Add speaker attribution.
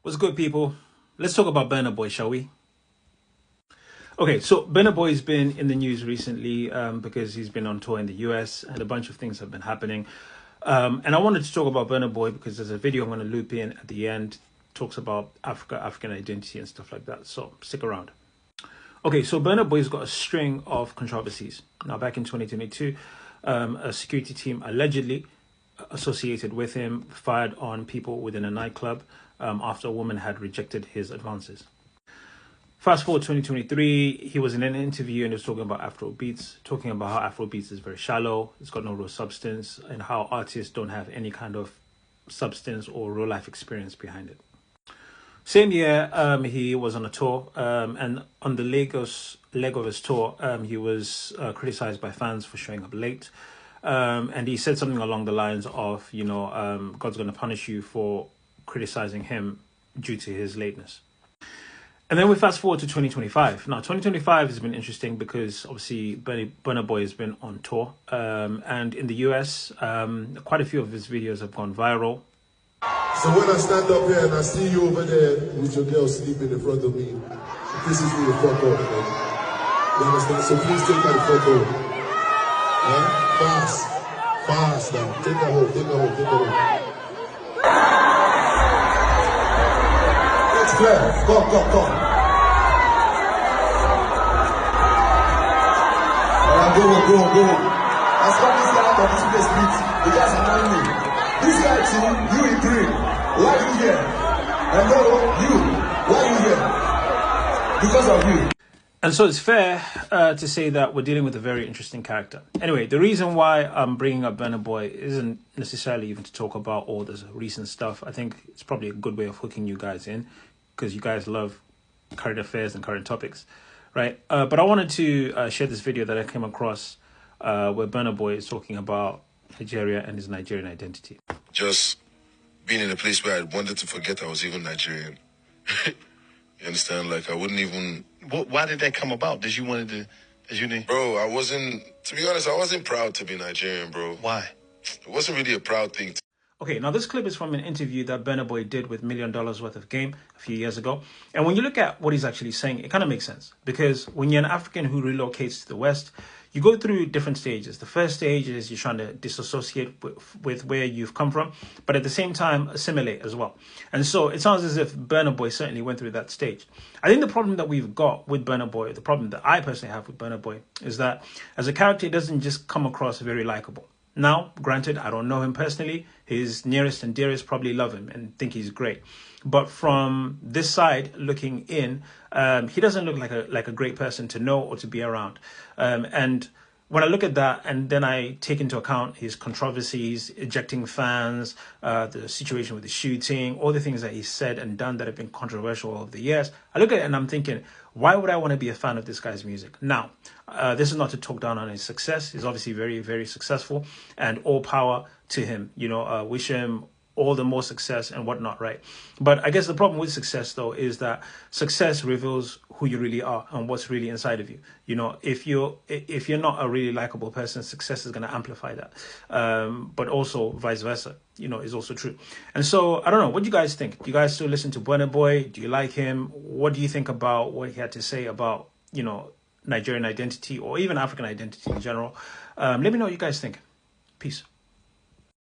Speaker 1: What's good, people? Let's talk about Burna Boy, shall we? Okay, so Burna Boy's been in the news recently because he's been on tour in the US and a bunch of things have been happening. And I wanted to talk about Burna Boy because there's a video I'm going to loop in at the end, talks about Africa, African identity and stuff like that. So stick around. Okay, so Burna Boy's got a string of controversies. Now, back in 2022, a security team allegedly associated with him fired on people within a nightclub after a woman had rejected his advances. Fast forward 2023, he was in an interview and he was talking about Afro beats, talking about how Afro beats is very shallow, it's got no real substance, and how artists don't have any kind of substance or real life experience behind it. Same year, he was on a tour, and on the leg of his tour, he was criticized by fans for showing up late. And he said something along the lines of, God's going to punish you for criticizing him due to his lateness. And then we fast forward to 2025. Now, 2025 has been interesting because obviously Burna Boy has been on tour. And in the US, quite a few of his videos have gone viral.
Speaker 2: So when I stand up here and I see you over there with your girl sleeping in front of me, it pisses me the fuck off, man. You understand? So please take that the fuck home. Yeah? Fast now. Take that home. It's clear. Go. Alright, go. Let's come this guy out of this place, please. The guys are annoying me. This guy too, you in green. Why are you here? And no, you. Why are you here? Because of you.
Speaker 1: And so it's fair to say that we're dealing with a very interesting character. Anyway, the reason why I'm bringing up Burna Boy isn't necessarily even to talk about all this recent stuff. I think it's probably a good way of hooking you guys in because you guys love current affairs and current topics, right? But I wanted to share this video that I came across where Burna Boy is talking about Nigeria and his Nigerian identity.
Speaker 3: Just being in a place where I wanted to forget I was even Nigerian. You understand? Like, I wouldn't even...
Speaker 4: Why did that come about? Did you wanted to...
Speaker 3: Bro, I wasn't... To be honest, I wasn't proud to be Nigerian, bro.
Speaker 4: Why?
Speaker 3: It wasn't really a proud thing.
Speaker 1: Okay, now this clip is from an interview that Burna Boy did with $1 Million worth of game a few years ago. And when you look at what he's actually saying, it kind of makes sense. Because when you're an African who relocates to the West, you go through different stages. The first stage is you're trying to disassociate with where you've come from, but at the same time, assimilate as well. And so it sounds as if Burna Boy certainly went through that stage. I think the problem that we've got with Burna Boy, the problem that I personally have with Burna Boy, is that as a character, it doesn't just come across very likable. Now, granted, I don't know him personally. His nearest and dearest probably love him and think he's great. But from this side, looking in, he doesn't look like a great person to know or to be around. And when I look at that and then I take into account his controversies, ejecting fans, the situation with the shooting, all the things that he said and done that have been controversial over the years, I look at it and I'm thinking, why would I want to be a fan of this guy's music? Now, this is not to talk down on his success. He's obviously very, very successful and all power to him. Wish him all the more success and whatnot, right? But I guess the problem with success, though, is that success reveals who you really are and what's really inside of you. If you're not a really likable person, success is going to amplify that. But also vice versa, is also true. And so, I don't know, what do you guys think? Do you guys still listen to Burna Boy? Do you like him? What do you think about what he had to say about, Nigerian identity or even African identity in general? Let me know what you guys think. Peace.